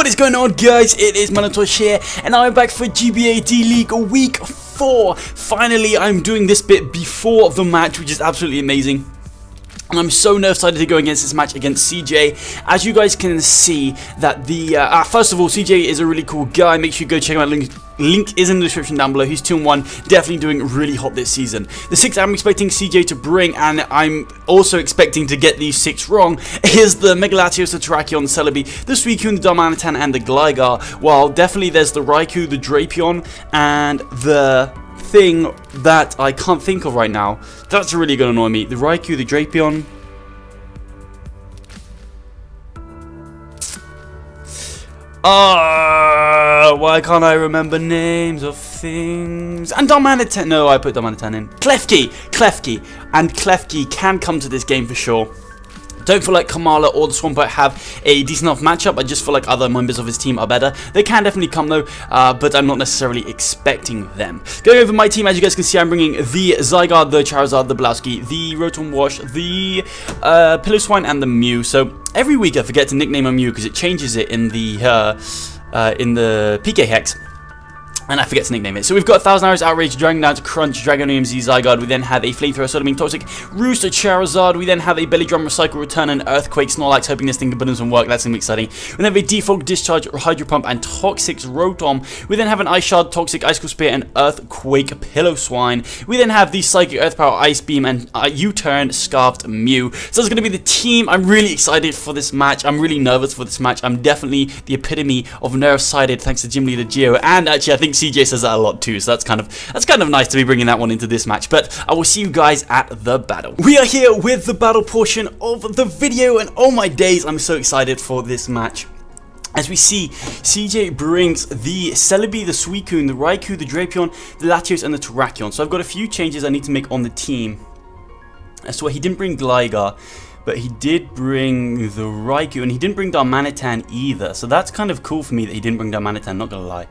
What is going on, guys? It is Manatosh here, and I'm back for GBA D-league week 4. Finally, I'm doing this bit before the match, which is absolutely amazing. And I'm so excited to go against this match against CJ. As you guys can see, that the first of all, CJ is a really cool guy. Make sure you go check him out. Link is in the description down below. He's 2-1, definitely doing really hot this season. The 6 I'm expecting CJ to bring, and I'm also expecting to get these 6 wrong, is the Megalatios, the Terrakion, the Celebi, the Suicune, the Darmanitan, and the Gligar. While definitely there's the Raikou, the Drapion, and the thing that I can't think of right now. That's really going to annoy me. The Raikou, the Drapion. Why can't I remember names of things? And Darmanitan. No, I put Darmanitan in. Klefki. And Klefki can come to this game for sure. Don't feel like Kamala or the Swampert have a decent enough matchup. I just feel like other members of his team are better. They can definitely come though, but I'm not necessarily expecting them. Going over my team, as you guys can see, I'm bringing the Zygarde, the Charizard, the Blowsky, the Rotom Wash, the Piloswine, and the Mew. So every week I forget to nickname a Mew because it changes it in the PK Hex. And I forget to nickname it. So we've got 1000 Arrows, Outrage, Dragon Dance, Crunch, Dragon EMZ, Zygarde. We then have a Flamethrower, Soda Beam, Toxic, Rooster, Charizard. We then have a Belly Drum, Recycle, Return, and Earthquake, Snorlax, hoping this thing can work. That's going to be exciting. We then have a Defog, Discharge, Hydro Pump, and Toxic Rotom. We then have an Ice Shard, Toxic, Icicle Spear, and Earthquake, Piloswine. We then have the Psychic, Earth Power, Ice Beam, and U-Turn, Scarfed Mew. So that's going to be the team. I'm really excited for this match. I'm really nervous for this match. I'm definitely the epitome of nerve-sided, thanks to Gym Leader Geo. And actually, I think CJ says that a lot too, so that's kind of nice to be bringing that one into this match. But I will see you guys at the battle. We are here with the battle portion of the video, and oh my days, I'm so excited for this match. As we see, CJ brings the Celebi, the Suicune, the Raikou, the Drapion, the Latios, and the Terrakion. So I've got a few changes I need to make on the team. So he didn't bring Gligar, but he did bring the Raikou, and he didn't bring Darmanitan either. So that's kind of cool for me that he didn't bring Darmanitan, not gonna lie.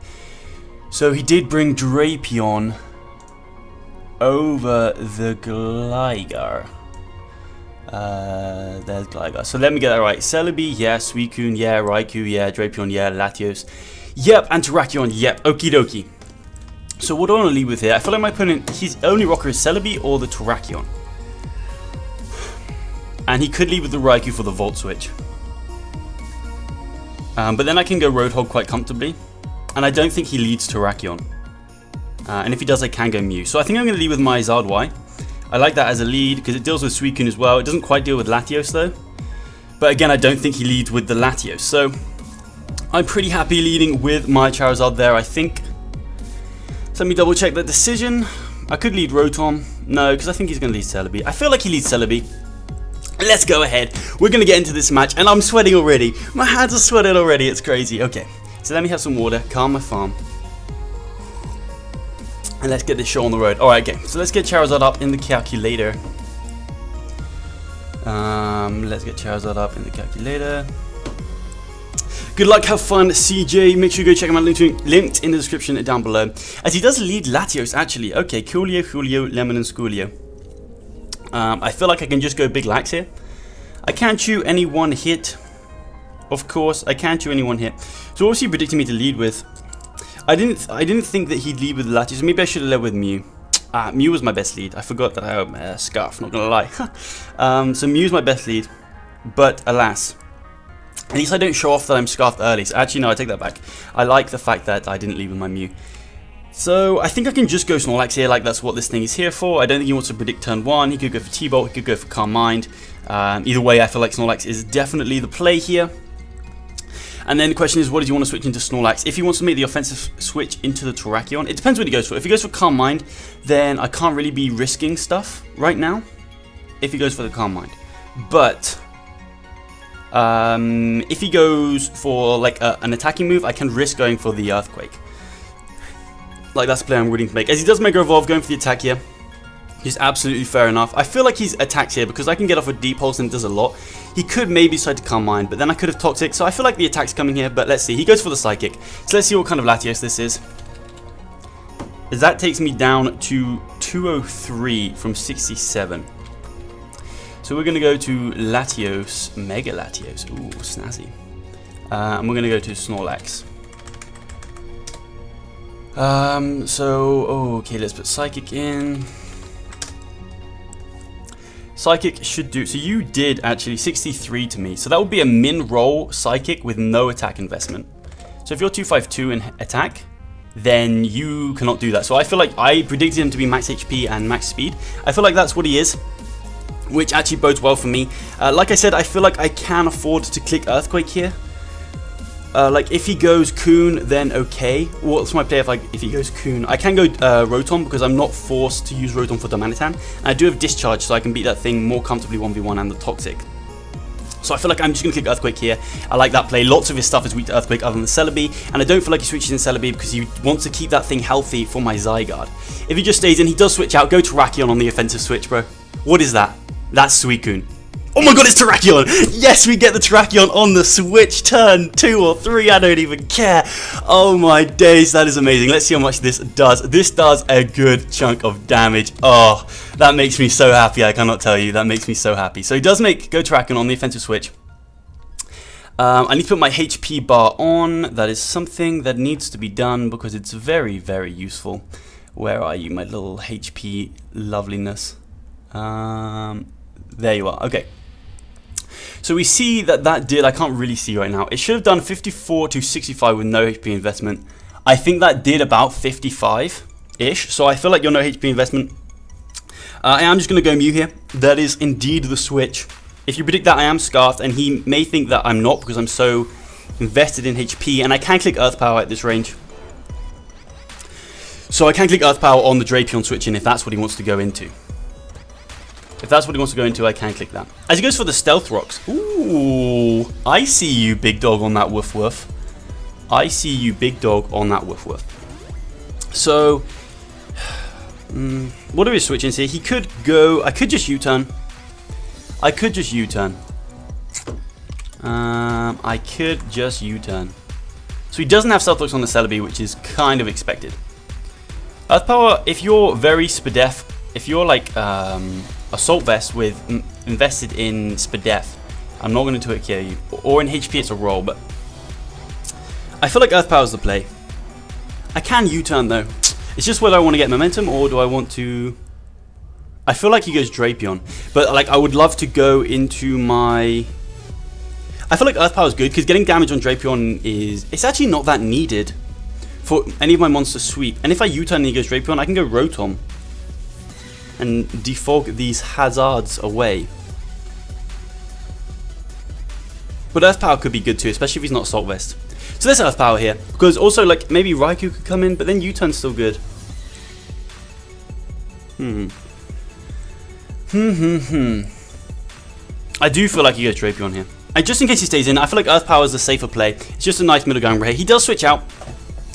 So he did bring Drapion over the Gligar. There's Gligar. So let me get that right. Celebi, yeah. Suicune, yeah. Raikou, yeah. Drapion, yeah. Latios, yep. And Terrakion, yep. Okie dokie. So what do I want to lead with here? I feel like my opponent, his only rocker is Celebi or the Terrakion. And he could lead with the Raikou for the Volt Switch. But then I can go Roadhog quite comfortably. And I don't think he leads Terrakion. And if he does, I can go Mew. So I think I'm going to lead with my Zardwai. I like that as a lead because it deals with Suicune as well. It doesn't quite deal with Latios though. But again, I don't think he leads with the Latios. So I'm pretty happy leading with my Charizard there, I think. So let me double check that decision. I could lead Rotom. No, because I think he's going to lead Celebi. I feel like he leads Celebi. Let's go ahead. We're going to get into this match. And I'm sweating already. My hands are sweating already. It's crazy. Okay. So let me have some water, calm my farm, and let's get this show on the road. Alright, okay, so let's get Charizard up in the calculator. Let's get Charizard up in the calculator. Good luck, have fun, CJ. Make sure you go check him out, linked in the description down below. As he does lead Latios, actually. Okay, Coolio, Julio, Lemon, and Schoolio. I feel like I can just go Big Lax here. I can't chew any one hit. Of course, I can't chew any one hit. So what was he predicting me to lead with? I didn't think that he'd lead with Latios. So maybe I should have led with Mew. Mew was my best lead. I forgot that I have a scarf, not gonna lie. So Mew's my best lead. But alas. At least I don't show off that I'm scarfed early. So actually, no, I take that back. I like the fact that I didn't lead with my Mew. So I think I can just go Snorlax here, like that's what this thing is here for. I don't think he wants to predict turn 1. He could go for T-Bolt, he could go for Calm Mind. Either way, I feel like Snorlax is definitely the play here. And then the question is, what does he want to switch into Snorlax? If he wants to make the offensive switch into the Terrakion, it depends what he goes for. If he goes for Calm Mind, then I can't really be risking stuff right now. If he goes for the Calm Mind. But if he goes for like an attacking move, I can risk going for the Earthquake. Like that's the play I'm willing to make. As he does Mega Evolve, going for the attack here. He's absolutely fair enough. I feel like he's attacked here because I can get off a Deep Pulse and it does a lot. He could maybe decide to Calm Mind, but then I could have Toxic. So I feel like the attack's coming here, but let's see. He goes for the Psychic. So let's see what kind of Latios this is. As that takes me down to 203 from 67. So we're going to go to Latios, Mega Latios. Ooh, snazzy. And we're going to go to Snorlax. Okay, let's put Psychic in. Psychic should do, so you did actually 63 to me, so that would be a min roll Psychic with no attack investment. So if you're 252 in attack, then you cannot do that. So I feel like I predicted him to be max HP and max speed. I feel like that's what he is, which actually bodes well for me. Like I said, I feel like I can afford to click Earthquake here. Like if he goes Coon, then okay. What's my play if he goes Coon? I can go Rotom because I'm not forced to use Rotom for Domanitan. And I do have Discharge, so I can beat that thing more comfortably 1v1 and the Toxic. So I feel like I'm just going to click Earthquake here. I like that play. Lots of his stuff is weak to Earthquake other than Celebi. And I don't feel like he switches in Celebi because he wants to keep that thing healthy for my Zygarde. If he just stays in, he does switch out. Go Terrakion on the offensive switch, bro. What is that? That's Suicune. Oh my god, it's Terrakion! Yes, we get the Terrakion on the switch, turn 2 or 3, I don't even care. Oh my days, that is amazing. Let's see how much this does. This does a good chunk of damage. Oh, that makes me so happy, I cannot tell you. That makes me so happy. So he does go Terrakion on the offensive switch. I need to put my HP bar on. That is something that needs to be done because it's very, very useful. Where are you, my little HP loveliness? There you are, okay. So we see that did, I can't really see right now, it should have done 54 to 65 with no HP investment. I think that did about 55-ish, so I feel like you're no HP investment. I am just going to go Mew here. That is indeed the switch. If you predict that, I am Scarfed, and he may think that I'm not because I'm so invested in HP, and I can click Earth Power at this range. So I can click Earth Power on the Drapion switch in if that's what he wants to go into. If that's what he wants to go into, I can click that. As he goes for the Stealth Rocks. Ooh, I see you, big dog, on that woof woof. I see you, big dog, on that woof woof. So, what are his switch-ins here? He could go, I could just U-turn. I could just U-turn. I could just U-turn. So he doesn't have Stealth Rocks on the Celebi, which is kind of expected. Earth Power, if you're very Spadef, if you're like Assault Vest with invested in Spadef, I'm not going to kill you. Or in HP it's a roll, but I feel like Earth Power is the play. I can U-turn though. It's just whether I want to get momentum or do I want to... I feel like he goes Drapion, but like I would love to go into my... I feel like Earth Power is good because getting damage on Drapion is... It's actually not that needed for any of my monsters sweep. And if I U-turn and he goes Drapion, I can go Rotom and defog these hazards away. But Earth Power could be good too, especially if he's not Assault Vest. So there's Earth Power here, because also like maybe Raikou could come in, but then U-turn's still good. I do feel like he goes Drapion here. And just in case he stays in, I feel like Earth Power is the safer play. It's just a nice middle ground right here. He does switch out.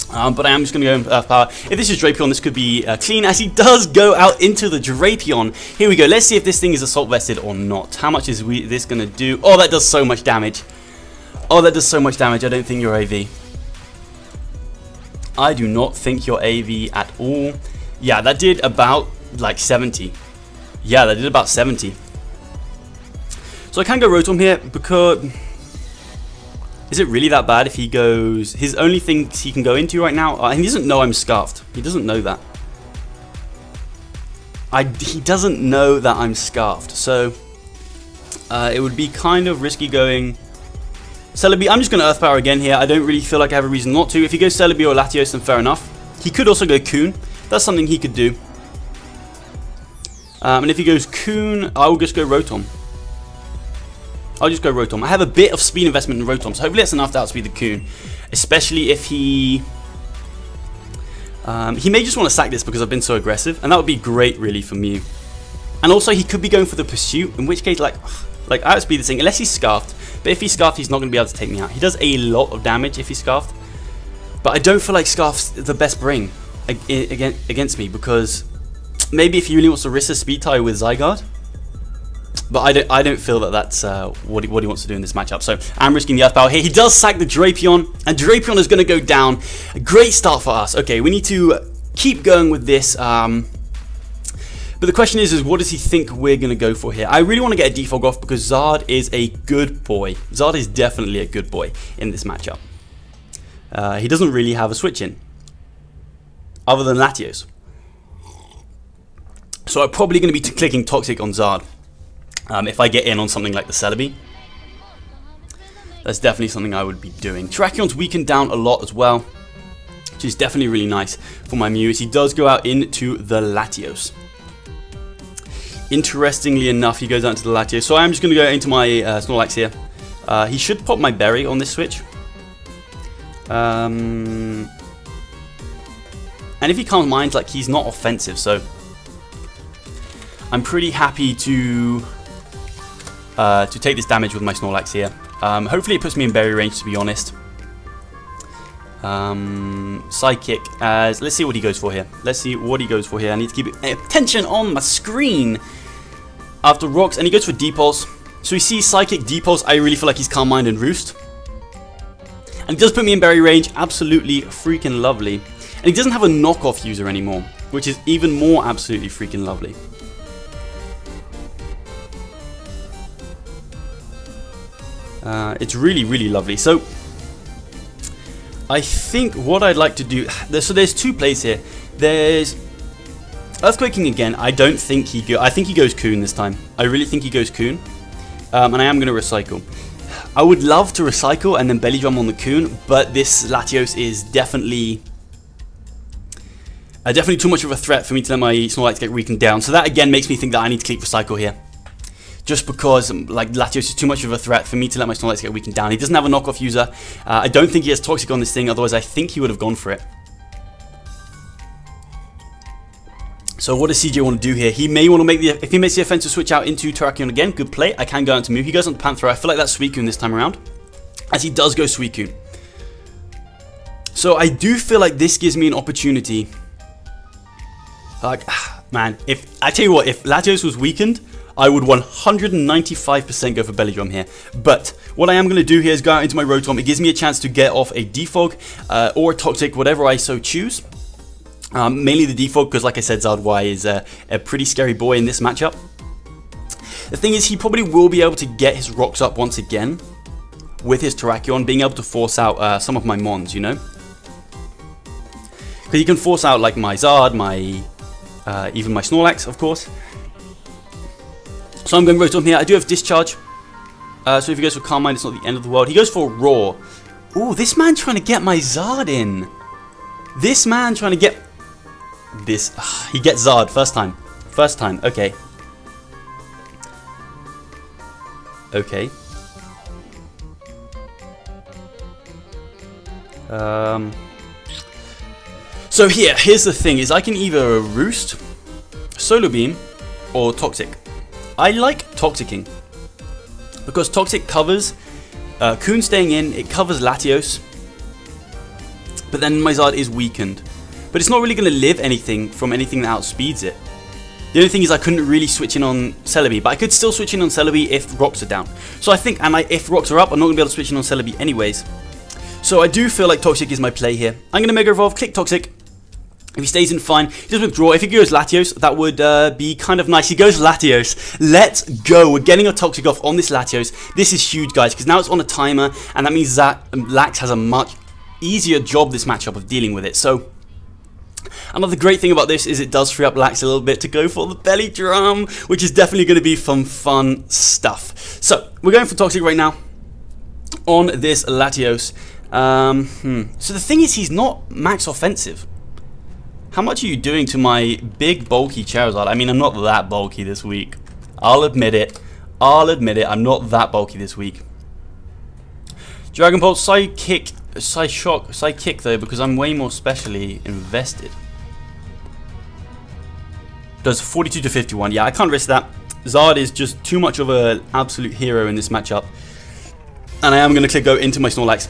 But I am just going to go in Earth Power. If this is Drapion, this could be clean, as he does go out into the Drapion. Here we go. Let's see if this thing is Assault Vested or not. How much is this going to do? Oh, that does so much damage. Oh, that does so much damage. I don't think you're AV. I do not think you're AV at all. Yeah, that did about like 70. Yeah, that did about 70. So I can go Rotom here because... Is it really that bad if he goes... His only things he can go into right now... he doesn't know I'm Scarfed. He doesn't know that. He doesn't know that I'm Scarfed. So, it would be kind of risky going... Celebi, I'm just going to Earth Power again here. I don't really feel like I have a reason not to. If he goes Celebi or Latios, then fair enough. He could also go Coon. That's something he could do. And if he goes Coon, I will just go Rotom. I'll just go Rotom. I have a bit of speed investment in Rotom, so hopefully that's enough to outspeed the Coon. Especially if he... he may just want to sack this because I've been so aggressive, and that would be great, really, for Mew. And also, he could be going for the Pursuit, in which case, like I outspeed this thing, unless he's Scarfed. But if he's Scarfed, he's not going to be able to take me out. He does a lot of damage if he's Scarfed. But I don't feel like Scarf's the best bring against me, because maybe if he really wants to risk a Speed Tie with Zygarde. But I don't feel that that's what he wants to do in this matchup. So I'm risking the Earth Power here. He does sack the Drapion, and Drapion is going to go down. A great start for us. Okay, we need to keep going with this. But the question is what does he think we're going to go for here? I really want to get a defog off because Zard is a good boy. Zard is definitely a good boy in this matchup. He doesn't really have a switch in, other than Latios. So I'm probably going to be clicking Toxic on Zard if I get in on something like the Celebi. That's definitely something I would be doing. Terracion's weakened down a lot as well, which is definitely really nice for my Mew, as he does go out into the Latios. Interestingly enough, he goes out into the Latios. So I'm just going to go into my Snorlax here. He should pop my Berry on this switch. And if he Calm Minds, like, he's not offensive, so I'm pretty happy to take this damage with my Snorlax here. Hopefully it puts me in berry range, to be honest. Psychic, as let's see what he goes for here. Let's see what he goes for here. I need to keep attention on my screen. After Rocks, and he goes for D-Pulse. So he sees Psychic, D-Pulse. I really feel like he's Calm Mind and Roost. And he does put me in berry range. Absolutely freaking lovely. And he doesn't have a knockoff user anymore, which is even more absolutely freaking lovely. It's really, really lovely. So I think what I'd like to do, so there's two plays here. There's Earthquaking again. I don't think I think he goes Coon this time. I really think he goes Coon. And I am going to recycle. I would love to recycle and then Belly Drum on the Coon, but this Latios is definitely too much of a threat for me to let my Snorlax get weakened down. So that again makes me think that I need to click recycle here. Just because like Latios is too much of a threat for me to let my Snorlax get weakened down. He doesn't have a knockoff user. I don't think he has Toxic on this thing, otherwise I think he would have gone for it. So what does CJ want to do here? He may want to make the, if he makes the offensive switch out into Terrakion again, good play. I can go into Mew. He goes on to Panthro. I feel like that's Suicune this time around, as he does go Suicune. So I do feel like this gives me an opportunity. Like, man, if I tell you what, if Latios was weakened, I would 195% go for Belly Drum here. But what I am going to do here is go out into my Rotom. It gives me a chance to get off a Defog or a Toxic, whatever I so choose. Mainly the Defog, because like I said, Zardwai is a pretty scary boy in this matchup. The thing is, he probably will be able to get his rocks up once again with his Terrakion, being able to force out some of my Mons, you know? Because he can force out like my Zard, even my Snorlax, of course. So I'm going Rotom here. I do have Discharge. So if he goes for Calm Mind, it's not the end of the world. He goes for Roar. Ooh, this man trying to get my Zard in. This man trying to get this. He gets Zard first time. First time. Okay. Okay. So here's the thing: is I can either Roost, Solar Beam, or Toxic. I like Toxicking because Toxic covers Coon staying in. It covers Latios, but then my Zard is weakened. But it's not really going to live anything from anything that outspeeds it. The only thing is I couldn't really switch in on Celebi, but I could still switch in on Celebi if rocks are down. So I think, if rocks are up, I'm not going to be able to switch in on Celebi anyways. So I do feel like Toxic is my play here. I'm going to Mega Evolve, click Toxic. If he stays in, fine. He does withdraw. If he goes Latios, that would be kind of nice. He goes Latios. Let's go. We're getting a Toxic off on this Latios. This is huge, guys, because now it's on a timer, and that means that Lax has a much easier job this matchup of dealing with it. So another great thing about this is it does free up Lax a little bit to go for the Belly Drum, which is definitely going to be some fun stuff. So we're going for Toxic right now on this Latios. So the thing is, he's not max offensive. How much are you doing to my big bulky Charizard? I mean, I'm not that bulky this week. I'll admit it. I'm not that bulky this week. Dragon Pulse, Psychic, Psyshock, Psychic though, because I'm way more specially invested. Does 42 to 51. Yeah, I can't risk that. Zard is just too much of an absolute hero in this matchup. And I am going to go into my Snorlax.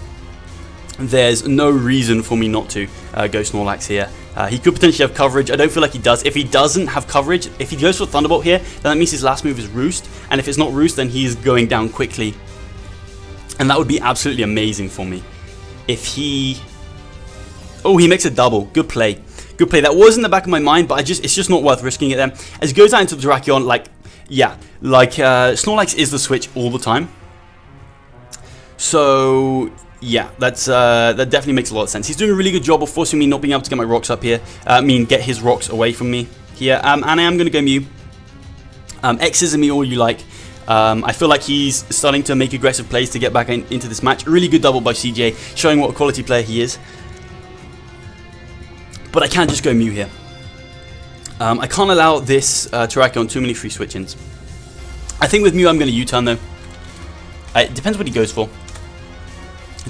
There's no reason for me not to go Snorlax here. He could potentially have coverage. I don't feel like he does. If he doesn't have coverage, if he goes for Thunderbolt here, then that means his last move is Roost. And if it's not Roost, then he is going down quickly. And that would be absolutely amazing for me. If he... Oh, he makes a double. Good play. Good play. That was in the back of my mind, but it's just not worth risking it then. As he goes out into the Terrakion, like, yeah, like, Snorlax is the switch all the time. So, yeah, that definitely makes a lot of sense. He's doing a really good job of forcing me not being able to get my rocks up here. Get his rocks away from me here. And I am going to go Mew. X's me all you like. I feel like he's starting to make aggressive plays to get back into this match. A really good double by CJ, showing what a quality player he is. But I can't just go Mew here. I can't allow this Terrakion too many free switch-ins. I think with Mew I'm going to U-turn though. It depends what he goes for.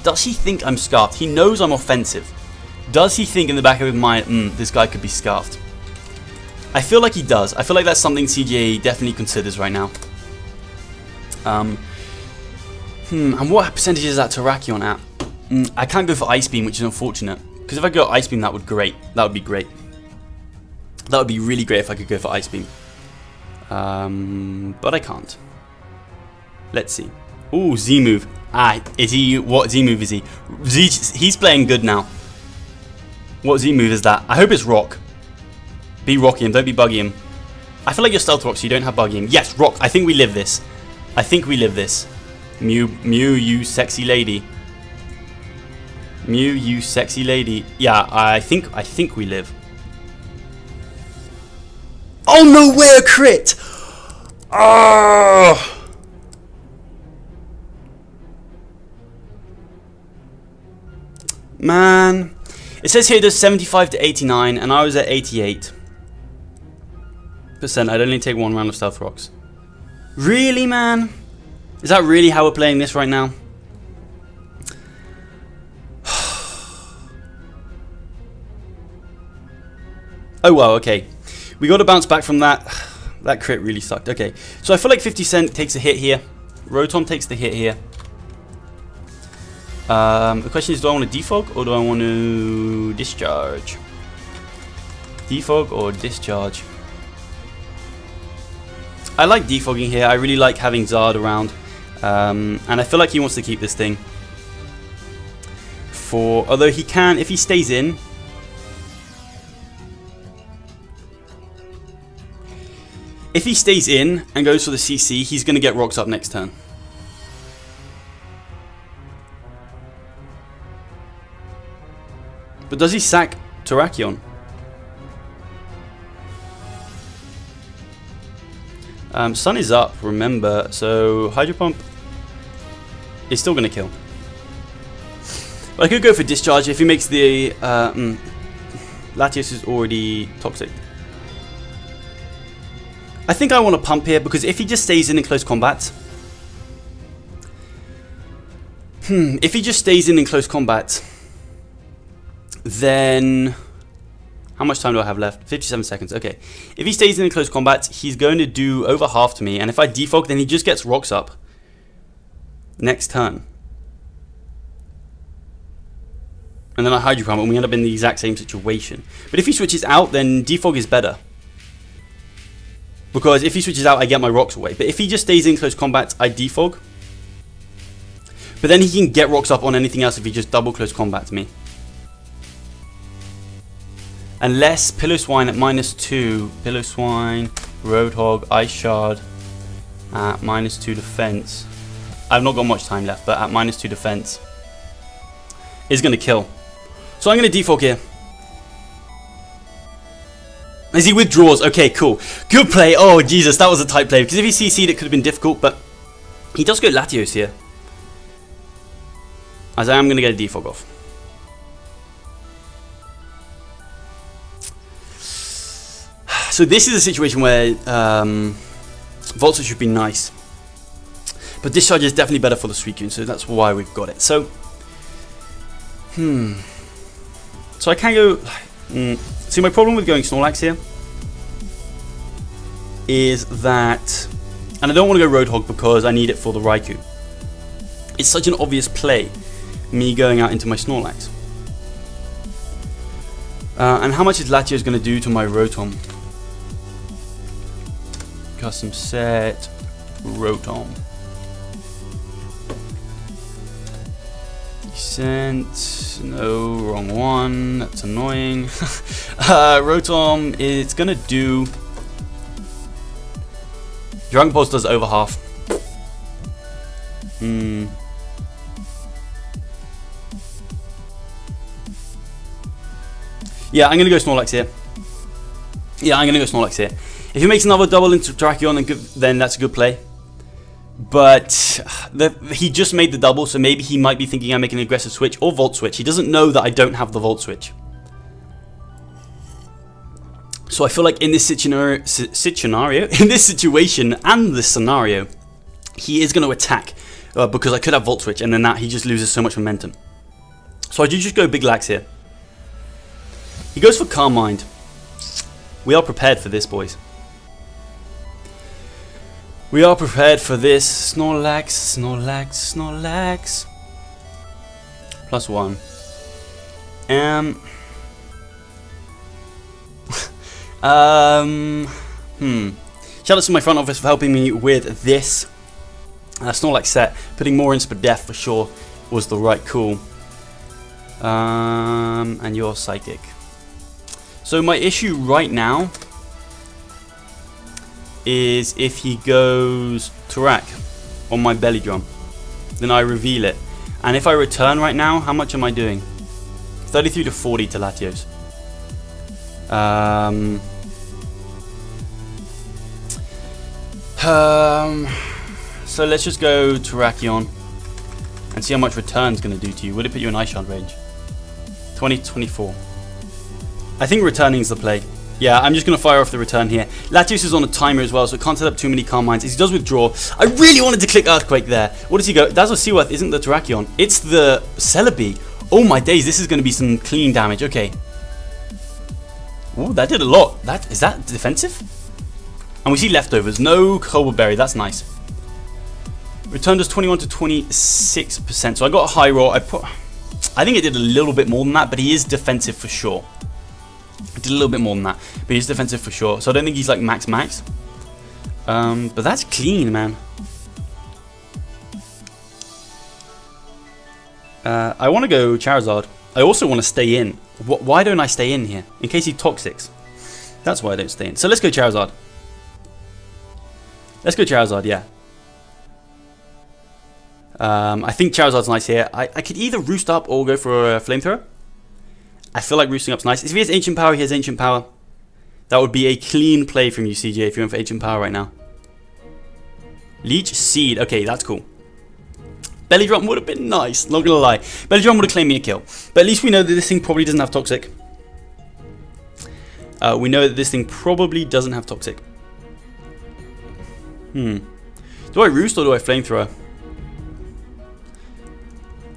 Does he think I'm scarfed? He knows I'm offensive. Does he think in the back of his mind, this guy could be scarfed? I feel like he does. I feel like that's something CJ definitely considers right now. And what percentage is that Terrakion at? I can't go for Ice Beam, which is unfortunate. Because if I go Ice Beam, that would be great. That would be really great if I could go for Ice Beam. But I can't. Let's see. Ooh, Z move. Is he? What Z move is he? He's playing good now. What Z move is that? I hope it's Rock. Be Rocky him, don't be Buggy him. I feel like you're Stealth Rock, so you don't have Buggy him. Yes, Rock. I think we live this. Mew, you sexy lady. Mew, you sexy lady. Yeah, I think we live. Oh no way, a crit! Oh! Man, it says here it does 75 to 89, and I was at 88%. I'd only take one round of Stealth Rocks. Really, man? Is that really how we're playing this right now? Oh well, okay. We got to bounce back from that. That crit really sucked. Okay, so I feel like 50 Cent takes a hit here. Rotom takes the hit here. The question is, do I want to defog or do I want to discharge? Defog or discharge? I like defogging here. I really like having Zard around. And I feel like he wants to keep this thing. Although he can, if he stays in. If he stays in and goes for the CC, he's going to get rocks up next turn. But does he sack Terrakion? Sun is up, remember, so Hydro Pump is still going to kill. But I could go for Discharge if he makes the... Latios is already toxic. I think I want to pump here because if he just stays in close combat... if he just stays in close combat, then... How much time do I have left? 57 seconds. Okay. If he stays in close combat, he's going to do over half to me. And if I defog, then he just gets rocks up next turn. And then I Hydro Pump and we end up in the exact same situation. But if he switches out, then defog is better. Because if he switches out, I get my rocks away. But if he just stays in close combat, I defog. But then he can get rocks up on anything else if he just double close combats me. Unless Pillow-Swine at -2, Pillow-Swine, Roadhog, Ice Shard at -2 defense. I've not got much time left, but at -2 defense is going to kill. So I'm going to defog here. As he withdraws, okay, cool. Good play. Oh, Jesus, that was a tight play. Because if he CC'd, it could have been difficult, but he does go Latios here. As I am going to get a defog off. So this is a situation where Volta should be nice. But Discharge is definitely better for the Suicune, so that's why we've got it. So, So I can go... See, my problem with going Snorlax here is that... And I don't want to go Roadhog because I need it for the Raikou. It's such an obvious play, me going out into my Snorlax. And how much is Latios going to do to my Rotom? Custom set Descent. No, wrong one. That's annoying. Rotom, it's gonna do. Dragon Pulse does over half. Yeah, I'm gonna go Snorlax here. If he makes another double into Terrakion, then that's a good play. But he just made the double, so maybe he might be thinking I'm making an aggressive switch or Volt Switch. He doesn't know that I don't have the Volt Switch. So I feel like in this in this situation and this scenario, he is going to attack because I could have Volt Switch, and then he just loses so much momentum. So I do just go Big Lax here. He goes for Calm Mind. We are prepared for this, boys. We are prepared for this. Snorlax, Snorlax, Snorlax. +1. Shout out to my front office for helping me with this Snorlax set. Putting more in for death for sure was the right call. And you're Psychic. So my issue right now is if he goes Tarak on my belly drum, then I reveal it. And if I return right now, how much am I doing? 33 to 40 to Latios. So let's just go Terrakion and see how much return's going to do to you. Would it put you in Ice Shard range? 20 to 24. I think returning is the play. Yeah, I'm just going to fire off the return here. Latios is on a timer as well, so it can't set up too many Calm Minds. If he does withdraw, I really wanted to click Earthquake there. What does he go? Dazzle Seaworth isn't the Terrakion. It's the Celebi. Oh my days, this is going to be some clean damage. Okay. Ooh, that did a lot. Is that defensive? And we see leftovers. No Cobble Berry. That's nice. Return does 21 to 26%. So I got a high roll. I think it did a little bit more than that, but he is defensive for sure. It did a little bit more than that, but he's defensive for sure. So I don't think he's like max. But that's clean, man. I want to go Charizard. I also want to stay in. Why don't I stay in here? In case he Toxics. That's why I don't stay in. So let's go Charizard. Let's go Charizard, yeah. I think Charizard's nice here. I could either Roost Up or go for a Flamethrower. I feel like Roosting Up's nice. If he has Ancient Power, he has Ancient Power. That would be a clean play from you, CJ, if you're in for Ancient Power right now. Leech Seed. Okay, that's cool. Belly Drum would have been nice, not gonna lie. Belly Drum would have claimed me a kill. But at least we know that this thing probably doesn't have Toxic. We know that this thing probably doesn't have Toxic. Do I Roost or do I Flamethrower?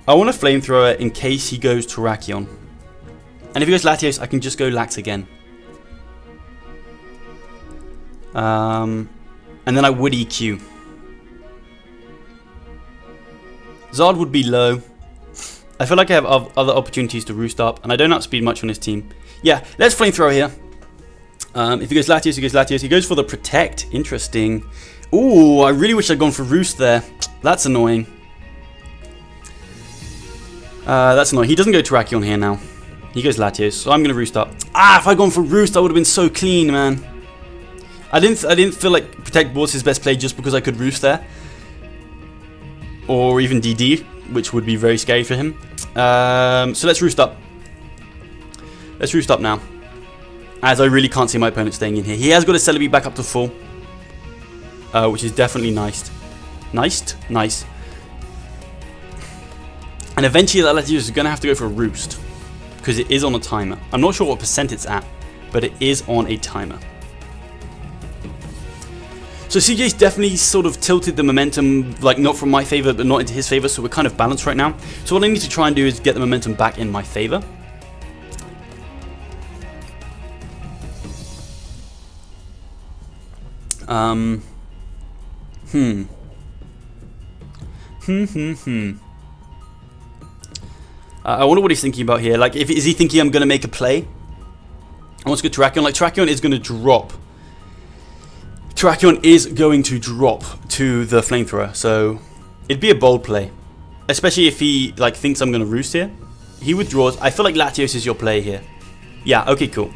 I want a Flamethrower in case he goes Terrakion. And if he goes Latios, I can just go Lax again. And then I would EQ. Zard would be low. I feel like I have other opportunities to Roost Up, and I don't outspeed much on his team. Yeah, let's Flamethrower here. If he goes Latios, he goes Latios. He goes for the Protect. Interesting. Ooh, I really wish I'd gone for Roost there. That's annoying. That's annoying. He doesn't go Terrakion here now. He goes Latios, so I'm gonna Roost Up. If I'd gone for Roost, I would have been so clean, man. I didn't feel like Protect was his best play just because I could Roost there, or even DD, which would be very scary for him. So let's Roost Up. Let's Roost Up now, as I really can't see my opponent staying in here. He has got his Celebi back up to full, which is definitely nice. Nice. And eventually that Latios is gonna have to go for a Roost, because it is on a timer. I'm not sure what percent it's at, but it is on a timer. So CJ's definitely sort of tilted the momentum, like not from my favor, but not into his favor, so we're kind of balanced right now. So what I need to try and do is get the momentum back in my favor. I wonder what he's thinking about here. Like, is he thinking I'm going to make a play? I want to go Terrakion. Like, Terrakion is going to drop. Terrakion is going to drop to the Flamethrower, so it'd be a bold play. especially if he like thinks I'm going to roost here. He withdraws. I feel like Latios is your play here. Yeah, okay, cool.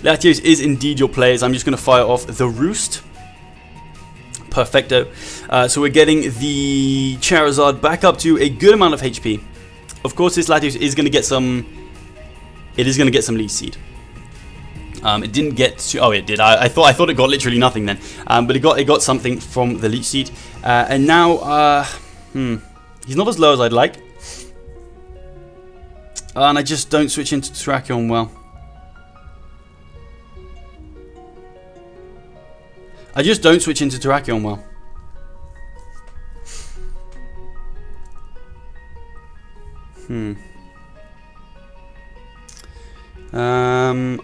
Latios is indeed your play, as I'm just going to fire off the roost. Perfecto. So we're getting the Charizard back up to a good amount of HP. Of course, this Latios is going to get some... It is going to get some Leech Seed. It didn't get to... Oh, it did. I thought it got literally nothing then. But it got something from the Leech Seed. And now... he's not as low as I'd like. And I just don't switch into Terrakion well. I just don't switch into Terrakion well.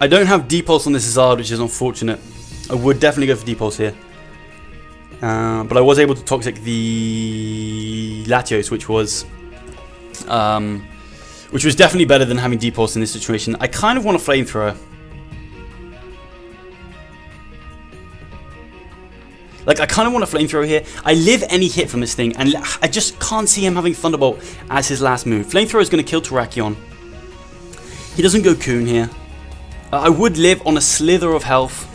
I don't have D-Pulse on this Zard, which is unfortunate. I would definitely go for D-Pulse here. But I was able to Toxic the Latios, which was definitely better than having D-Pulse in this situation. I kind of want a Flamethrower. Like, I kind of want a Flamethrower here. I live any hit from this thing, and I just can't see him having Thunderbolt as his last move. Flamethrower is going to kill Terrakion. He doesn't go Coon here. I would live on a slither of health.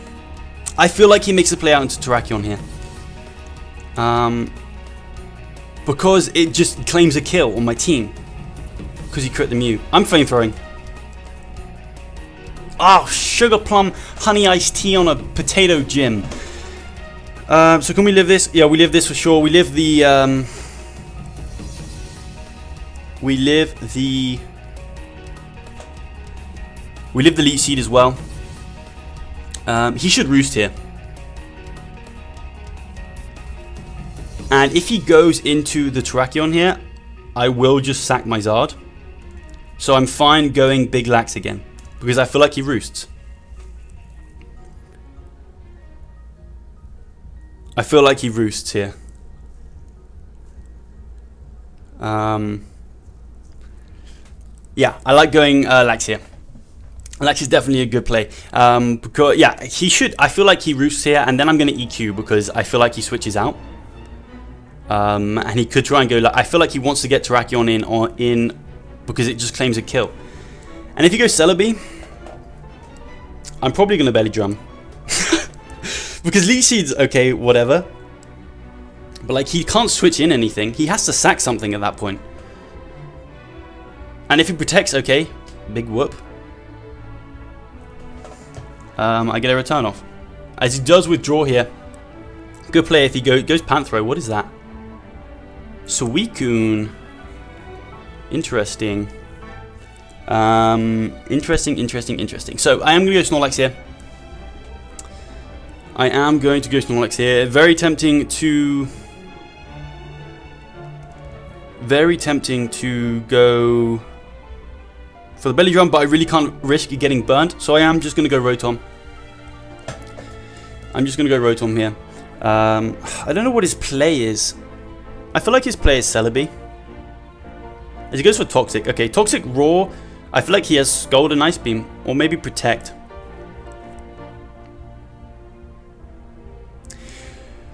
I feel like he makes a play out into Terrakion here. Because it just claims a kill on my team. Because he crit the Mew. I'm Flamethrowing. Oh, Sugar Plum Honey Iced Tea on a Potato Gym. So can we live this? Yeah, we live this for sure. We live the... We live the Leech Seed as well. He should roost here. And if he goes into the Terrakion here, I will just sack my Zard. So I'm fine going Big Lax again. Because I feel like he roosts. I feel like he roosts here. Yeah, I like going Lax here. Lax is definitely a good play. Because yeah, he should. I feel like he roosts here, and then I'm going to EQ because I feel like he switches out. And he could try and go. I feel like he wants to get Terrakion in because it just claims a kill. And if you go Celebi, I'm probably going to Belly Drum. Because Leech Seed's okay, whatever. But like, he can't switch in anything. He has to sack something at that point. And if he protects, okay, big whoop. I get a return off. As he does withdraw here. Good play if he goes Panthro. What is that? Suicune. Interesting. Interesting. So I am going to go Snorlax here. Very tempting to go for the Belly Drum, but I really can't risk getting burnt. So I am just going to go Rotom. Here. I don't know what his play is. I feel like his play is Celebi. As he goes for Toxic. Okay, Toxic Raw. I feel like he has Scald and Ice Beam. Or maybe Protect.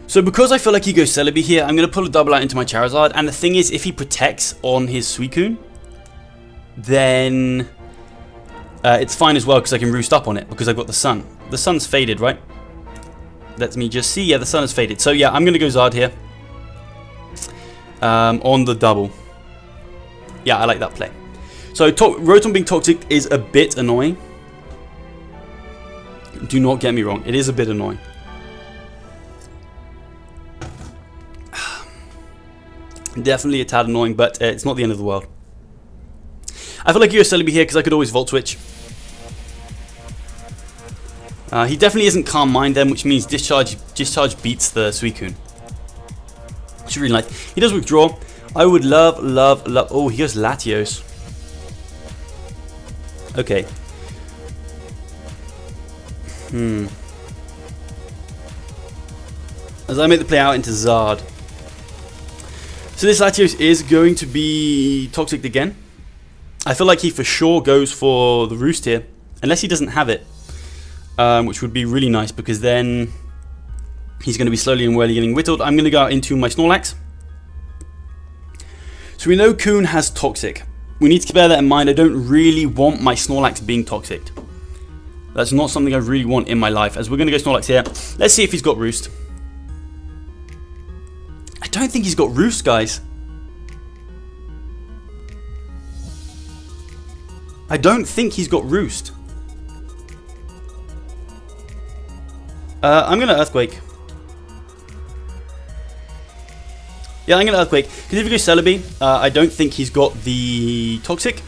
So because I feel like he goes Celebi here, I'm going to pull a double out into my Charizard. And the thing is, if he protects on his Suicune, then it's fine as well because I can roost up on it because I've got the Sun. The Sun's faded, right? Let me just see. Yeah, the Sun is faded. So yeah, I'm going to go Zard here. On the double. Yeah, I like that play. So Rotom being Toxic is a bit annoying. Do not get me wrong. It is a bit annoying. Definitely a tad annoying, but it's not the end of the world. I feel like you go Celebi here because I could always Volt Switch. He definitely isn't Calm Mind then, which means Discharge beats the Suicune. Which is really nice. He does withdraw. I would love... Oh, he goes Latios. Okay. As I make the play out into Zard. So this Latios is going to be Toxic again. I feel like he for sure goes for the Roost here. Unless he doesn't have it. Which would be really nice because then he's going to be slowly and slowly getting whittled. I'm going to go out into my Snorlax. So we know Coon has Toxic. We need to bear that in mind. I don't really want my Snorlax being Toxic. That's not something I really want in my life. As we're going to go Snorlax here. Let's see if he's got Roost. I don't think he's got Roost, guys. I don't think he's got Roost. I'm going to Earthquake. Yeah, I'm going to Earthquake. Because if he goes Celebi, I don't think he's got the Toxic.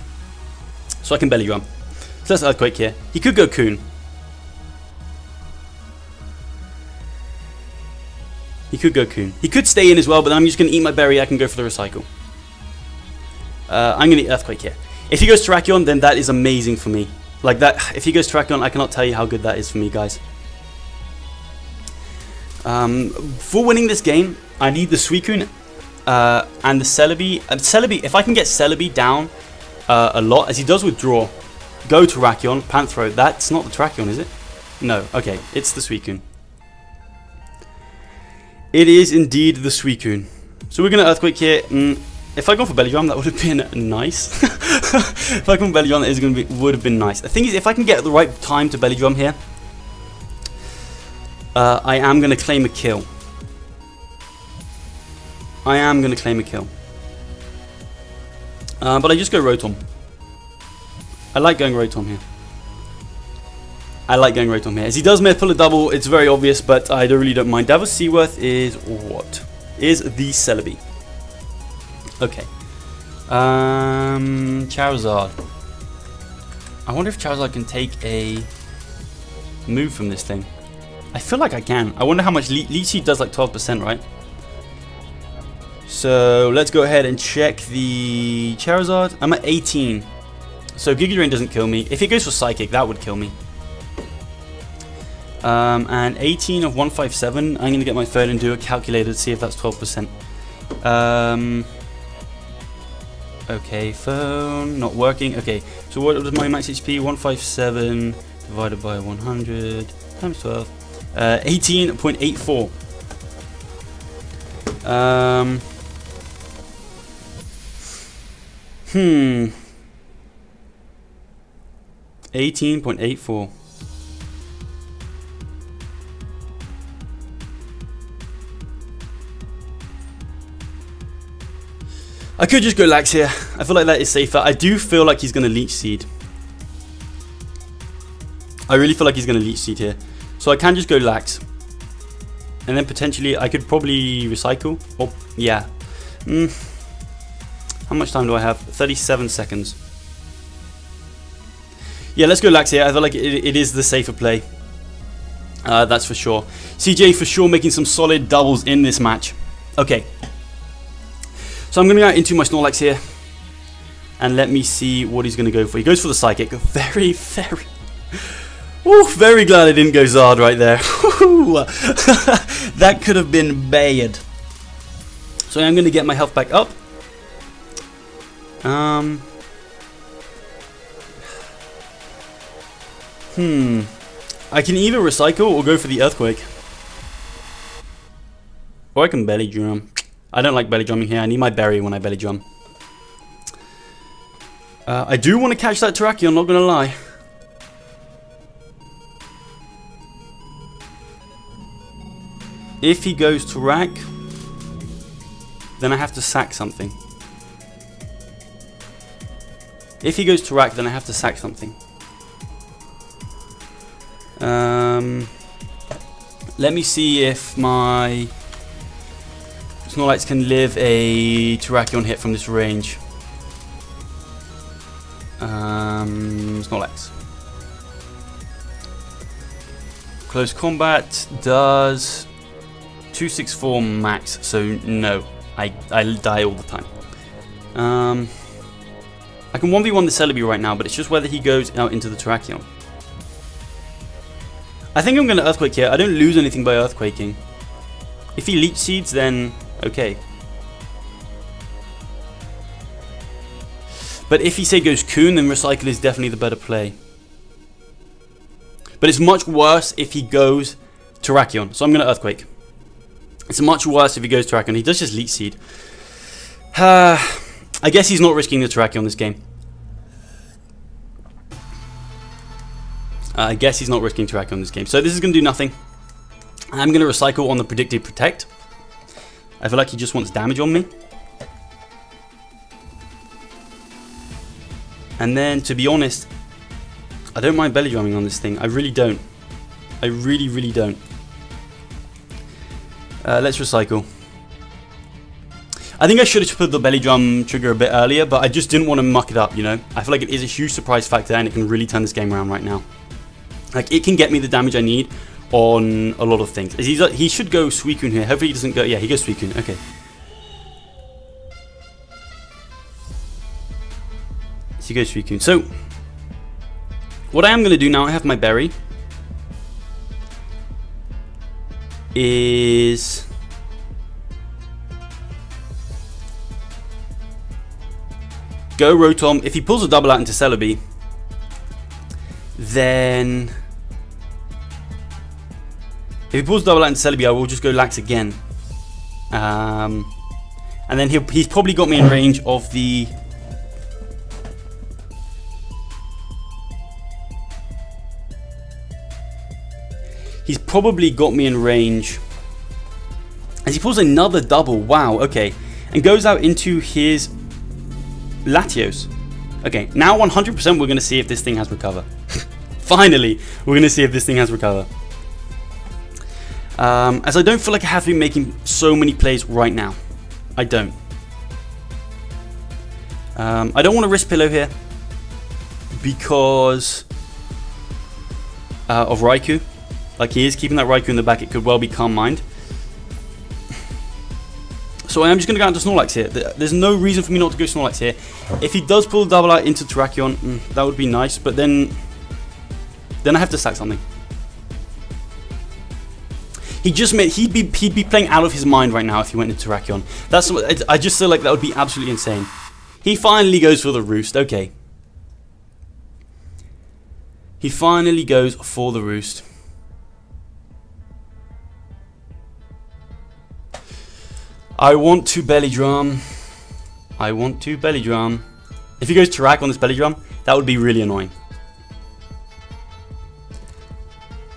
So I can Belly Drum. So let's Earthquake here. He could go Coon. He could go Coon. He could stay in as well, but then I'm just going to eat my berry. I can go for the Recycle. I'm going to Earthquake here. If he goes Terrakion, then that is amazing for me. Like that, if he goes Terrakion, I cannot tell you how good that is for me, guys. For winning this game, I need the Suicune and the Celebi. Celebi, if I can get Celebi down a lot, as he does withdraw, go Terrakion, Panthro. That's not the Terrakion, is it? No. Okay, it's the Suicune. It is indeed the Suicune. So we're going to Earthquake here. If I go for Belly Drum, that would have been nice. If I go for Belly Drum, that would have been nice. The thing is, if I can get the right time to Belly Drum here, I am going to claim a kill. I am going to claim a kill. But I just go Rotom. I like going Rotom here. I like going Rotom here. As he does pull a double, it's very obvious, but I really don't mind. Davos Seaworth is what? Is the Celebi. Okay. Charizard. I wonder if Charizard can take a move from this thing. I feel like I can. I wonder how much Leech Seed does, like 12%, right? So let's go ahead and check the Charizard. I'm at 18. So Giga Drain doesn't kill me. If it goes for Psychic, that would kill me. And 18 of 157. I'm going to get my phone and do a calculator to see if that's 12%. Okay, phone not working. Okay, so what was my max HP? 157 divided by 100 times 12. 18.84. 18.84. I could just go Lax here. I feel like that is safer. I do feel like he's going to Leech Seed. I really feel like he's going to Leech Seed here. So I can just go Lax. And then potentially I could probably Recycle. Oh, yeah. How much time do I have? 37 seconds. Yeah, let's go Lax here. I feel like it is the safer play. That's for sure. CJ for sure making some solid doubles in this match. Okay. So I'm going to go into my Snorlax here. And let me see what he's going to go for. He goes for the Psychic. Very, very... Ooh, very glad I didn't go Zard right there. That could have been bad. So I'm going to get my health back up. I can either Recycle or go for the Earthquake. Or I can Belly Drum. I don't like Belly Drumming here. I need my berry when I Belly Drum. I do want to catch that Terrakion, I'm not going to lie. If he goes Terrak, then I have to sack something. If he goes Terrak, then I have to sack something. Let me see if my Snorlax can live a Terrakion hit from this range. Snorlax. Close combat does 264 max, so no, I die all the time. I can 1v1 the Celebi right now, but it's just whether he goes out into the Terrakion. I think I'm going to Earthquake here. I don't lose anything by Earthquaking. If he Leech Seeds, then okay. But if he say goes Coon, then Recycle is definitely the better play. But it's much worse if he goes Terrakion. So I'm going to Earthquake. It's much worse if he goes Terrakion. He does just Leech Seed. I guess he's not risking the Terrakion this game. I guess he's not risking Terrakion this game. So this is going to do nothing. I'm going to recycle on the predicted Protect. I feel like he just wants damage on me. And then, to be honest, I don't mind belly drumming on this thing. I really don't. I really, really don't. Let's recycle. I think I should have put the belly drum trigger a bit earlier, but I just didn't want to muck it up, you know? I feel like it is a huge surprise factor, and it can really turn this game around right now. Like, it can get me the damage I need on a lot of things. He should go Suicune here. Hopefully he doesn't go... Yeah, he goes Suicune. Okay. So he goes Suicune. So, what I am going to do now, I have my berry, is... go Rotom. If he pulls a double out into Celebi, then... if he pulls a double out into Celebi, I will just go Lax again. And then he's probably got me in range of the... he's probably got me in range... as he pulls another double, wow, okay. And goes out into his... Latios. Okay, now 100% we're going to see if this thing has recover. Finally, we're going to see if this thing has recover. As I don't feel like I have to be making so many plays right now. I don't. I don't want to risk Pillow here because of Raikou. Like, he is keeping that Raikou in the back. It could well be Calm Mind. So I am just going to go out to Snorlax here. There's no reason for me not to go Snorlax here. If he does pull a double out into Terrakion, that would be nice. But then I have to sack something. He just made... he'd be playing out of his mind right now if he went into Terrakion. That's what, I just feel like that would be absolutely insane. He finally goes for the Roost. Okay. He finally goes for the Roost. I want to belly drum. I want to belly drum. If he goes Terrak on this belly drum, that would be really annoying.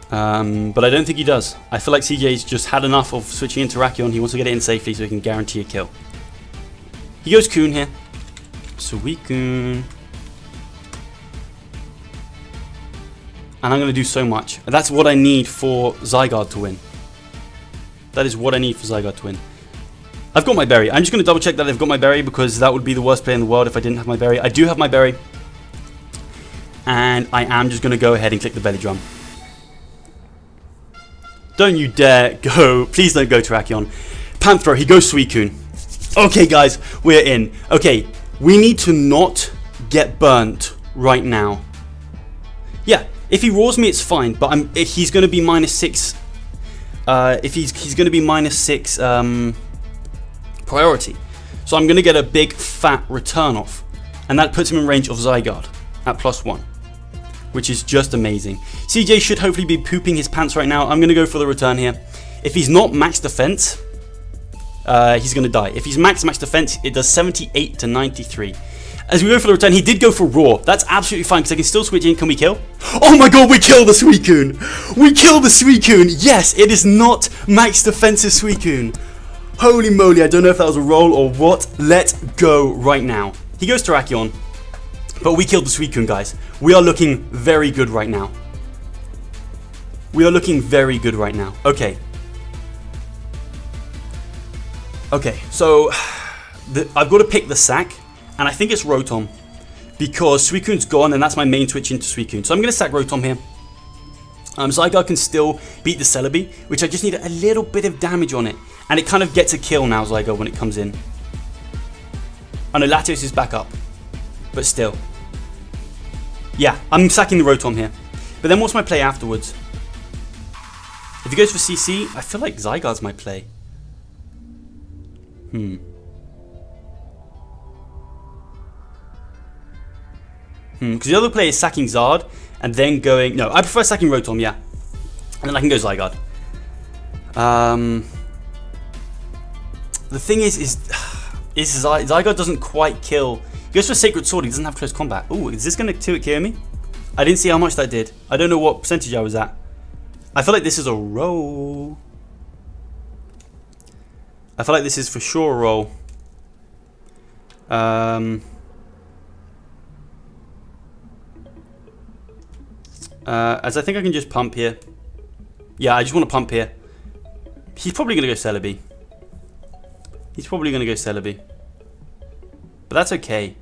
But I don't think he does. I feel like CJ's just had enough of switching into Terrakion. He wants to get it in safely so he can guarantee a kill. He goes Coon here. Suicune. And I'm going to do so much. That's what I need for Zygarde to win. That is what I need for Zygarde to win. I've got my berry. I'm just going to double check that I've got my berry because that would be the worst play in the world if I didn't have my berry. I do have my berry. And I am just going to go ahead and click the belly drum. Don't you dare go. Please don't go Terrakion. Panthro, he goes Suicune. Okay, guys, we're in. Okay, we need to not get burnt right now. Yeah, if he roars me, it's fine. But he's going to be -6. If he's going to be -6 priority. So I'm going to get a big fat return off. And that puts him in range of Zygarde at +1. Which is just amazing. CJ should hopefully be pooping his pants right now. I'm going to go for the return here. If he's not max defense, he's going to die. If he's max defense, it does 78 to 93. As we go for the return, he did go for Roar. That's absolutely fine because I can still switch in. Can we kill? Oh my god, we kill the Suicune! We kill the Suicune! Yes, it is not max defensive Suicune. Holy moly, I don't know if that was a roll or what. Let's go right now. He goes Terrakion. But we killed the Suicune, guys. We are looking very good right now. We are looking very good right now. Okay. Okay, so I've got to pick the sack. And I think it's Rotom. Because Suicune's gone and that's my main switch into Suicune. So I'm going to sack Rotom here. Zygarde can still beat the Celebi, which I just need a little bit of damage on it. And it kind of gets a kill now, Zygarde, when it comes in. I know Latios is back up. But still. Yeah, I'm sacking the Rotom here. But then what's my play afterwards? If he goes for CC, I feel like Zygarde's my play. Because the other play is sacking Zard and then going... No, I prefer sacking Rotom, yeah. And then I can go Zygarde. The thing is Zygarde doesn't quite kill. He goes for Sacred Sword, he doesn't have close combat. Ooh, is this going to 2-hit KO me? I didn't see how much that did. I don't know what percentage I was at. I feel like this is a roll. I feel like this is for sure a roll. As I think I can just pump here. Yeah, I just want to pump here. He's probably going to go Celebi. He's probably going to go Celebi. But that's okay.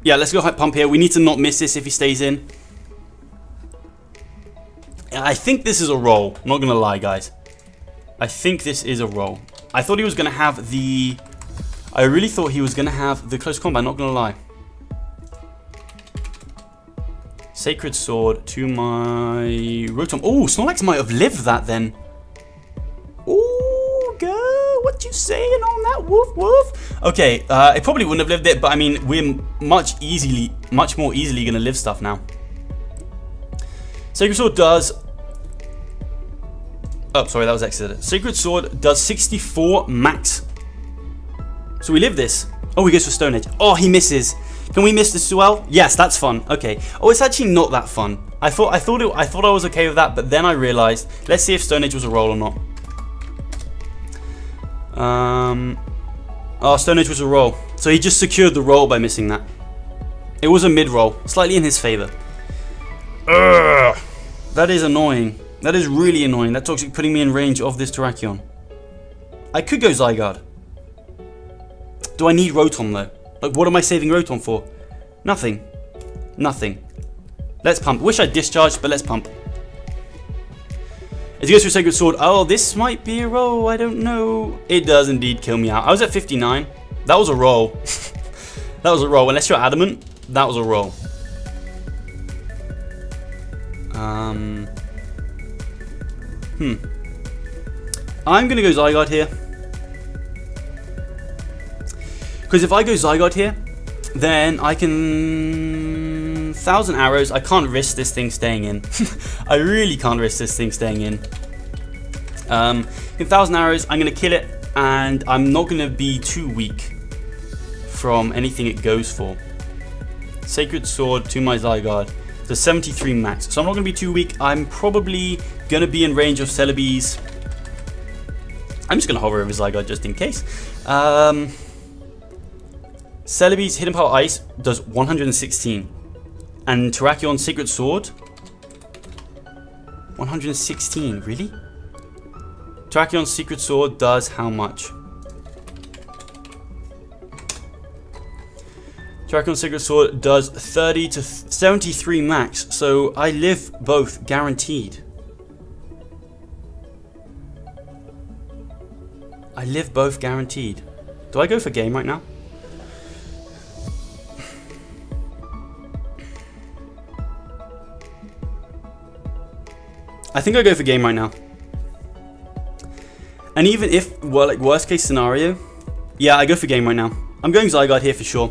Yeah, let's go pump here. We need to not miss this if he stays in. I think this is a roll. I'm not going to lie, guys. I think this is a roll. I thought he was going to have the... I really thought he was going to have the close combat, not going to lie. Sacred Sword to my Rotom. Oh, Snorlax might have lived that then. Oh, girl, what you saying on that? Woof, woof. Okay, it probably wouldn't have lived it, but I mean, we're much more easily going to live stuff now. Sacred Sword does... Oh, sorry, that was Exeter. Sacred Sword does 64 max. So we live this. Oh, he goes for Stone Edge. Oh, he misses. Can we miss this as well? Yes, that's fun. Okay. Oh, it's actually not that fun. I thought I was okay with that, but then I realized. Let's see if Stone Edge was a roll or not. Oh, Stone Edge was a roll. So he just secured the roll by missing that. It was a mid roll, slightly in his favor. Ugh, that is annoying. That is really annoying. That Toxic putting me in range of this Terrakion. I could go Zygarde. Do I need Rotom though? Like, what am I saving Rotom for? Nothing. Nothing. Let's pump. Wish I discharged, but let's pump. As he goes for Sacred Sword. Oh, this might be a roll. I don't know. It does indeed kill me out. I was at 59. That was a roll. That was a roll. Unless you're adamant, that was a roll. I'm going to go Zygarde here. Because if I go Zygarde here, then I can... 1,000 arrows. I can't risk this thing staying in. I really can't risk this thing staying in. 1,000 arrows, I'm going to kill it. And I'm not going to be too weak from anything it goes for. Sacred Sword to my Zygarde. So 73 max. So I'm not going to be too weak. I'm probably going to be in range of Celebi's. I'm just going to hover over Zygarde just in case. Celebi's Hidden Power Ice does 116. And Terrakion's Sacred Sword 116, really? Terrakion's Secret Sword does how much? Terrakion's Secret Sword does 30 to 73 max, so I live both guaranteed. I live both guaranteed. Do I go for game right now? I think I go for game right now. And even if, well, like worst case scenario, yeah, I go for game right now. I'm going Zygarde here for sure.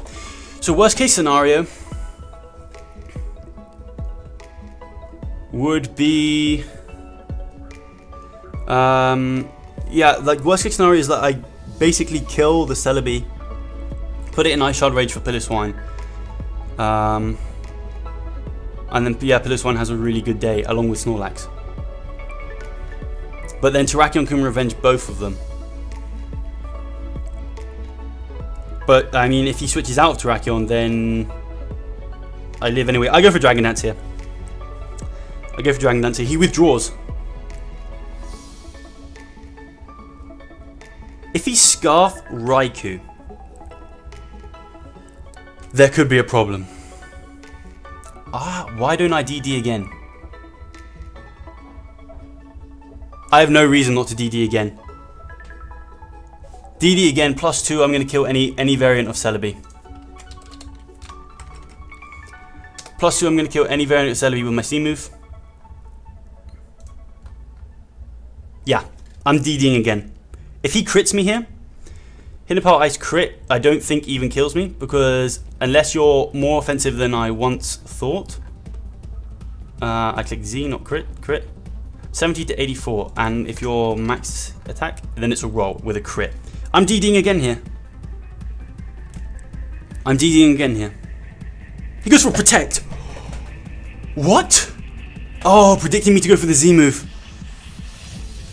So worst case scenario would be, yeah, like worst case scenario is that I basically kill the Celebi, put it in Ice Shard Rage for Piloswine. And then, yeah, Piloswine has a really good day along with Snorlax. But then Terrakion can revenge both of them. But, I mean, if he switches out of Terrakion, then I live anyway. I go for Dragon Dance here. I go for Dragon Dance here. He withdraws. If he Scarf Raikou, there could be a problem. Ah, why don't I DD again? I have no reason not to DD again. DD again, +2, I'm going to kill any variant of Celebi. +2, I'm going to kill any variant of Celebi with my C move. Yeah, I'm DDing again. If he crits me here, Hidden Power Ice crit, I don't think even kills me, because unless you're more offensive than I once thought. I click Z, not crit. 70 to 84, and if you're max attack, then it's a roll with a crit. I'm DDing again here. I'm DDing again here. He goes for protect. What? Oh, predicting me to go for the Z move.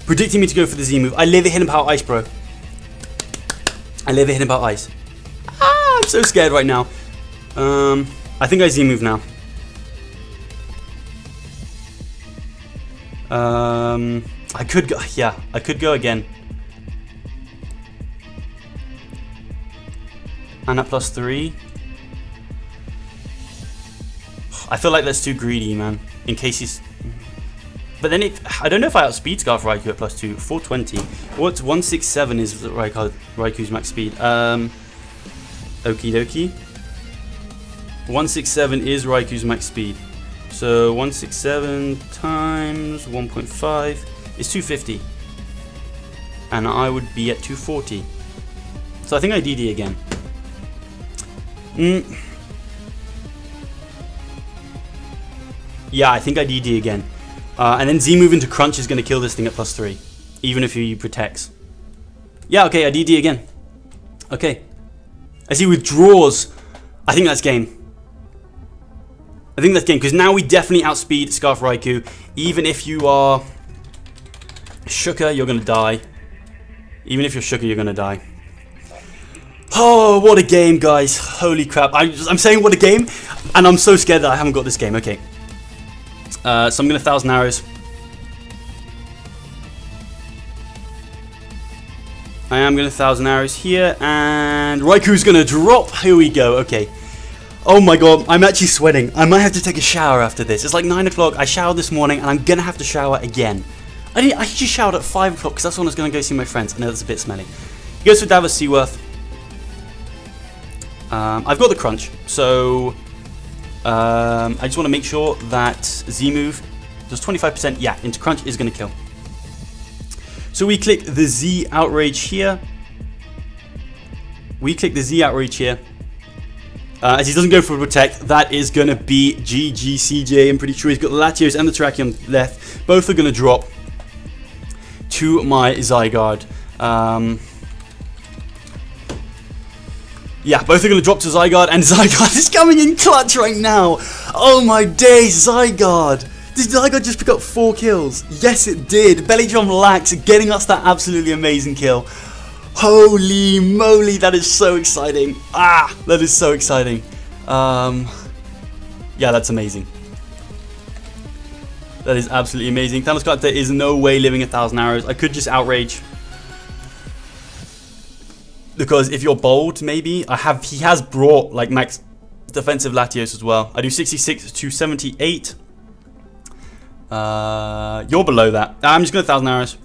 Predicting me to go for the Z move. I live it hitting about ice, bro. I live it hitting about ice. Ah, I'm so scared right now. I think I Z move now. I could go. Yeah, I could go again. And at +3. I feel like that's too greedy, man. In case he's... But then I don't know if I outspeed Scarf Raikou at +2. 420. What's 167 is Raikou's max speed. Okie dokie. 167 is Raikou's max speed. So 167 times 1.5 is 250. And I would be at 240. So I think I DD again. Yeah, I think I DD again. And then Z move into crunch is going to kill this thing at +3. Even if he protects. Yeah, okay, I DD again. Okay. As he withdraws, I think that's game. I think that's game, because now we definitely outspeed Scarf Raikou. Even if you are Shooker, you're going to die. Even if you're Shooker, you're going to die. Oh, what a game, guys. Holy crap. I'm saying what a game, and I'm so scared that I haven't got this game. Okay. So I'm going to 1,000 arrows. I am going to 1,000 arrows here, and Raikou's going to drop. Here we go. Okay. Oh my god, I'm actually sweating. I might have to take a shower after this. It's like 9 o'clock. I showered this morning, and I'm going to have to shower again. I actually showered at 5 o'clock, because that's when I was going to go see my friends. I know that's a bit smelly. He goes for Davos Seaworth. I've got the crunch, so I just want to make sure that Z move does 25%. Yeah, into crunch is going to kill. So we click the Z outrage here. We click the Z outrage here. As he doesn't go for protect, that is going to be GG CJ. I'm pretty sure he's got the Latios and the Terrakion left. Both are going to drop to my Zygarde. Yeah, both are going to drop to Zygarde, and Zygarde is coming in clutch right now. Oh my days, Zygarde. Did Zygarde just pick up 4 kills? Yes, it did. Belly Drum Lax getting us that absolutely amazing kill. Holy moly, that is so exciting. Ah, that is so exciting. Yeah, that's amazing. That is absolutely amazing. Thanos Carter is no way living 1,000 arrows. I could just outrage. Because if you're bold, maybe he has brought like max defensive Latios as well. I do 66 to 78. You're below that. I'm just going to 1,000 arrows.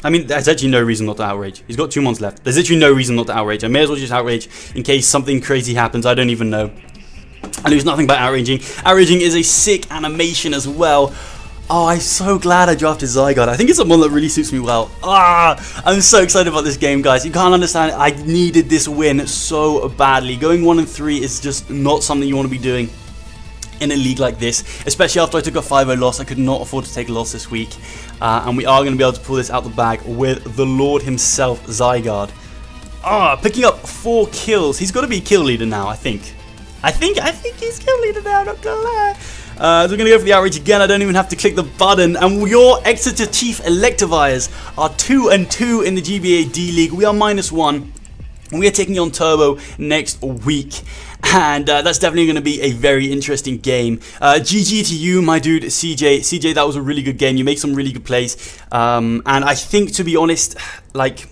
I mean, there's actually no reason not to outrage. He's got 2 months left. There's literally no reason not to outrage. I may as well just outrage in case something crazy happens. I don't even know. I lose nothing by outraging. Outraging is a sick animation as well. Oh, I'm so glad I drafted Zygarde. I think it's someone that really suits me well. Ah, I'm so excited about this game, guys. You can't understand it. I needed this win so badly. Going 1-3 is just not something you want to be doing in a league like this, especially after I took a 5-0 loss. I could not afford to take a loss this week, and we are going to be able to pull this out the bag with the Lord himself, Zygarde. Ah, picking up 4 kills. He's got to be kill leader now, I think. I think he's kill leader now, not gonna lie. So we're going to go for the outrage again. I don't even have to click the button. And your Exeter Chief Electivires are 2-2 in the GBA D-league. We are -1. We are taking on Turbo next week. And that's definitely going to be a very interesting game. GG to you, my dude, CJ. CJ, that was a really good game. You make some really good plays. And I think, to be honest, like...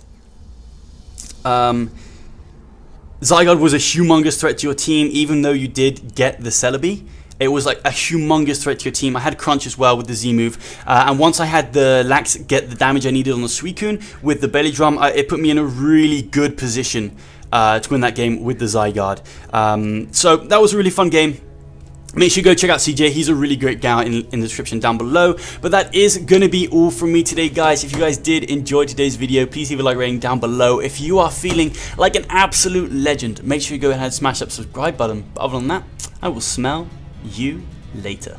Zygarde was a humongous threat to your team, even though you did get the Celebi. It was like a humongous threat to your team. I had Crunch as well with the Z move. And once I had the Lax get the damage I needed on the Suicune with the Belly Drum, it put me in a really good position to win that game with the Zygarde. So that was a really fun game. Make sure you go check out CJ. He's a really great guy in the description down below. But that is going to be all from me today, guys. If you guys did enjoy today's video, please leave a like rating down below. If you are feeling like an absolute legend, make sure you go ahead and smash that subscribe button. But other than that, I will smell you later.